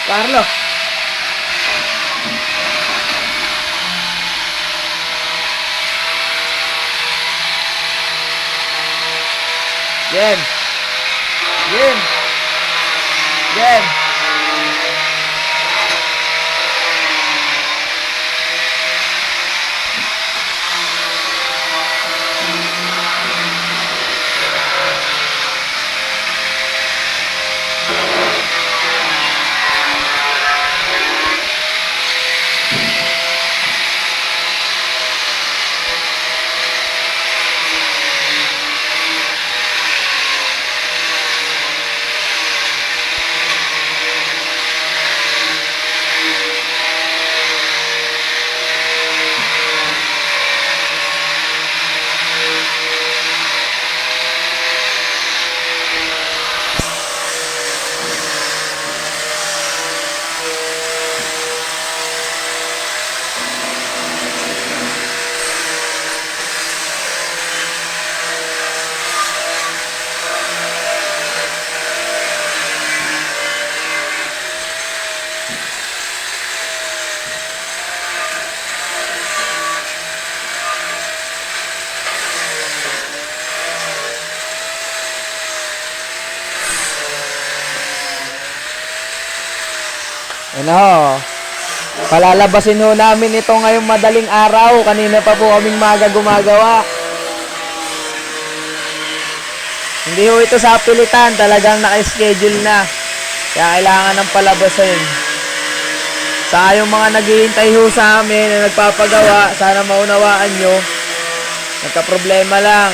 Carlo. Jen. Jen. Jen. Ano, palalabasin ho namin ito ngayong madaling araw. Kanina pa po kaming maga gumagawa. Hindi ho ito sa pilitan, talagang naka-schedule na. Kaya kailangan ng palabasin. Sa yung mga naghihintay ho sa amin na nagpapagawa, sana maunawaan nyo. Nagka-problema lang.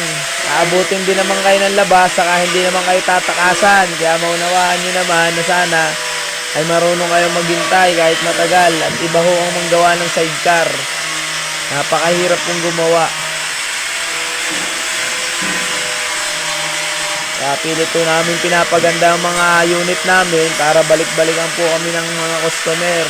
Aabutin din naman kayo ng labas, saka hindi naman kayo tatakasan. Kaya maunawaan nyo naman na sana ay marunong kayong maghintay kahit matagal at iba ho ang manggawa ng sidecar. Napakahirap kong gumawa. Kaya pilit po namin pinapaganda ang mga unit namin para balik-balikan po kami ng mga customer.